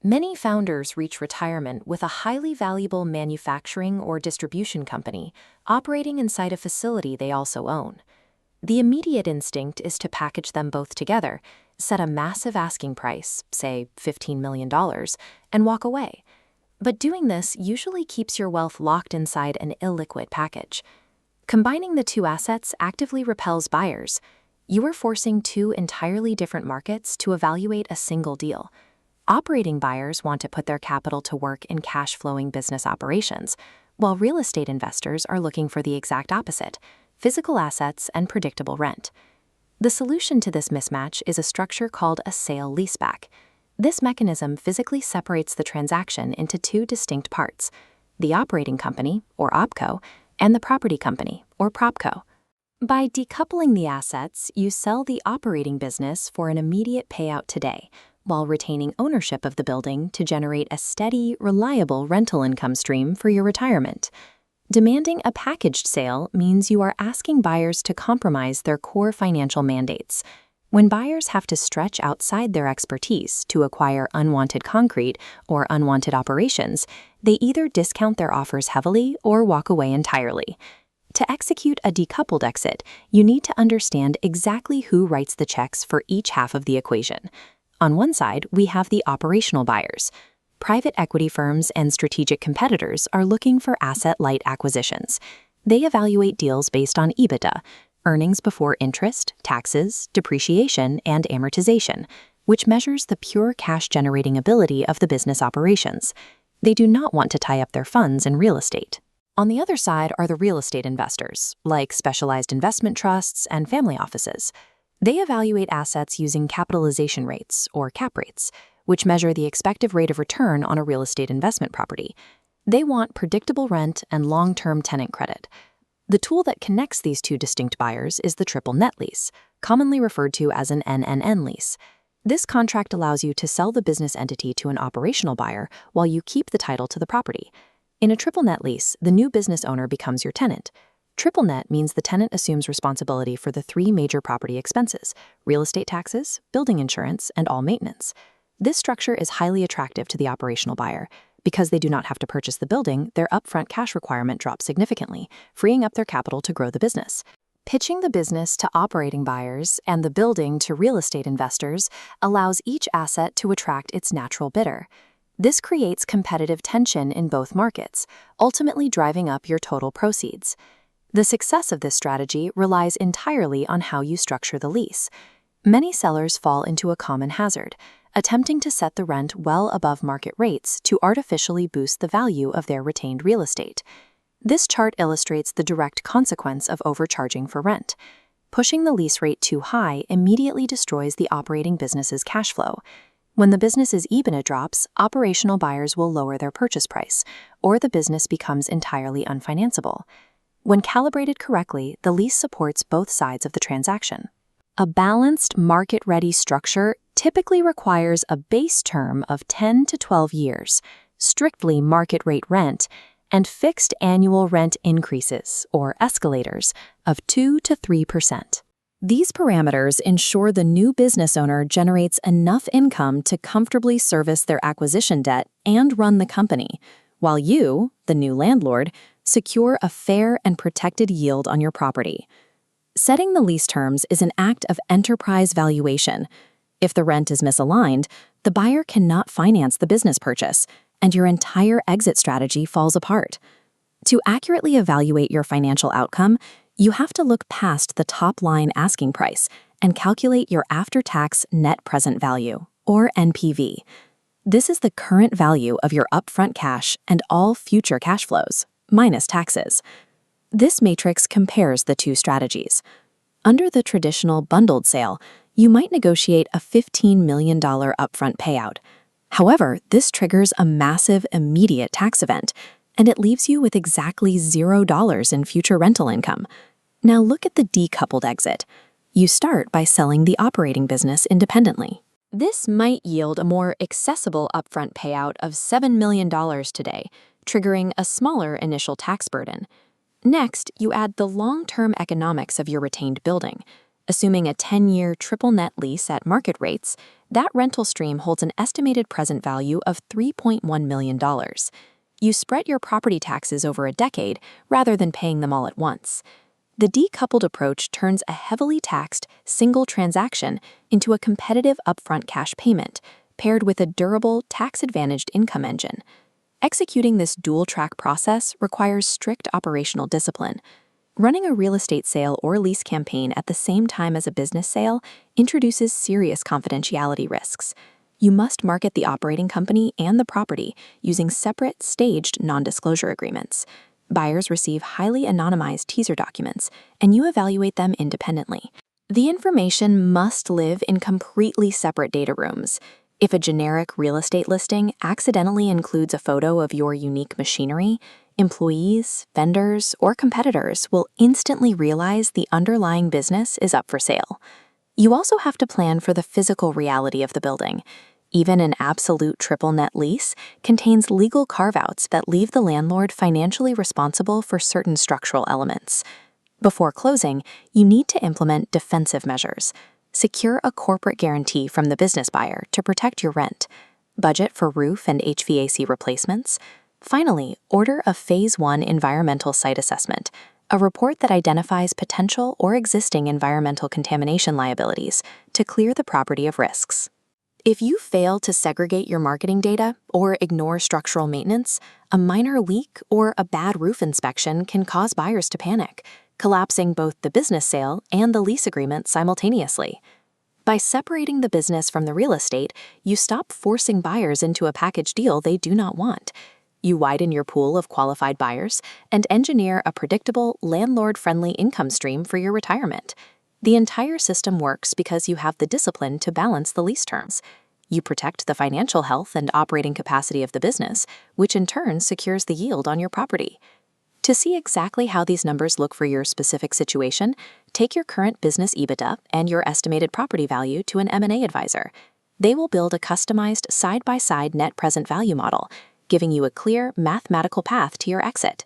Many founders reach retirement with a highly valuable manufacturing or distribution company operating inside a facility they also own. The immediate instinct is to package them both together, set a massive asking price, say $15 million, and walk away. But doing this usually keeps your wealth locked inside an illiquid package. Combining the two assets actively repels buyers. You are forcing two entirely different markets to evaluate a single deal. Operating buyers want to put their capital to work in cash-flowing business operations, while real estate investors are looking for the exact opposite: physical assets and predictable rent. The solution to this mismatch is a structure called a sale-leaseback. This mechanism physically separates the transaction into two distinct parts: the operating company, or OpCo, and the property company, or PropCo. By decoupling the assets, you sell the operating business for an immediate payout today, while retaining ownership of the building to generate a steady, reliable rental income stream for your retirement. Demanding a packaged sale means you are asking buyers to compromise their core financial mandates. When buyers have to stretch outside their expertise to acquire unwanted concrete or unwanted operations, they either discount their offers heavily or walk away entirely. To execute a decoupled exit, you need to understand exactly who writes the checks for each half of the equation. On one side, we have the operational buyers. Private equity firms and strategic competitors are looking for asset-light acquisitions. They evaluate deals based on EBITDA, earnings before interest, taxes, depreciation, and amortization, which measures the pure cash-generating ability of the business operations. They do not want to tie up their funds in real estate. On the other side are the real estate investors, like specialized investment trusts and family offices. They evaluate assets using capitalization rates, or cap rates, which measure the expected rate of return on a real estate investment property. They want predictable rent and long-term tenant credit. The tool that connects these two distinct buyers is the triple net lease, commonly referred to as an NNN lease. This contract allows you to sell the business entity to an operational buyer while you keep the title to the property. In a triple net lease, the new business owner becomes your tenant. Triple net means the tenant assumes responsibility for the three major property expenses: real estate taxes, building insurance, and all maintenance. This structure is highly attractive to the operational buyer. Because they do not have to purchase the building, their upfront cash requirement drops significantly, freeing up their capital to grow the business. Pitching the business to operating buyers and the building to real estate investors allows each asset to attract its natural bidder. This creates competitive tension in both markets, ultimately driving up your total proceeds. The success of this strategy relies entirely on how you structure the lease. Many sellers fall into a common hazard, attempting to set the rent well above market rates to artificially boost the value of their retained real estate. This chart illustrates the direct consequence of overcharging for rent. Pushing the lease rate too high immediately destroys the operating business's cash flow. When the business's EBITDA drops, operational buyers will lower their purchase price, or the business becomes entirely unfinanceable. When calibrated correctly, the lease supports both sides of the transaction. A balanced, market-ready structure typically requires a base term of 10 to 12 years, strictly market-rate rent, and fixed annual rent increases, or escalators, of 2 to 3%. These parameters ensure the new business owner generates enough income to comfortably service their acquisition debt and run the company, while you, the new landlord, secure a fair and protected yield on your property. Setting the lease terms is an act of enterprise valuation. If the rent is misaligned, the buyer cannot finance the business purchase, and your entire exit strategy falls apart. To accurately evaluate your financial outcome, you have to look past the top-line asking price and calculate your after-tax net present value, or NPV. This is the current value of your upfront cash and all future cash flows, minus taxes. This matrix compares the two strategies. Under the traditional bundled sale, you might negotiate a $15 million upfront payout. However, this triggers a massive immediate tax event, and it leaves you with exactly $0 in future rental income. Now look at the decoupled exit. You start by selling the operating business independently. This might yield a more accessible upfront payout of $7 million today, triggering a smaller initial tax burden. Next, you add the long-term economics of your retained building. Assuming a 10-year triple net lease at market rates, that rental stream holds an estimated present value of $3.1 million. You spread your property taxes over a decade rather than paying them all at once. The decoupled approach turns a heavily taxed single transaction into a competitive upfront cash payment, paired with a durable, tax-advantaged income engine. Executing this dual-track process requires strict operational discipline. Running a real estate sale or lease campaign at the same time as a business sale introduces serious confidentiality risks. You must market the operating company and the property using separate, staged non-disclosure agreements. Buyers receive highly anonymized teaser documents, and you evaluate them independently. The information must live in completely separate data rooms. If a generic real estate listing accidentally includes a photo of your unique machinery, employees, vendors, or competitors will instantly realize the underlying business is up for sale. You also have to plan for the physical reality of the building. Even an absolute triple net lease contains legal carve-outs that leave the landlord financially responsible for certain structural elements. Before closing, you need to implement defensive measures. Secure a corporate guarantee from the business buyer to protect your rent. Budget for roof and HVAC replacements. Finally, order a Phase 1 environmental site assessment, a report that identifies potential or existing environmental contamination liabilities to clear the property of risks. If you fail to segregate your marketing data or ignore structural maintenance, a minor leak or a bad roof inspection can cause buyers to panic, collapsing both the business sale and the lease agreement simultaneously. By separating the business from the real estate, you stop forcing buyers into a package deal they do not want. You widen your pool of qualified buyers and engineer a predictable, landlord-friendly income stream for your retirement. The entire system works because you have the discipline to balance the lease terms. You protect the financial health and operating capacity of the business, which in turn secures the yield on your property. To see exactly how these numbers look for your specific situation, take your current business EBITDA and your estimated property value to an M&A advisor. They will build a customized side-by-side net present value model, giving you a clear mathematical path to your exit.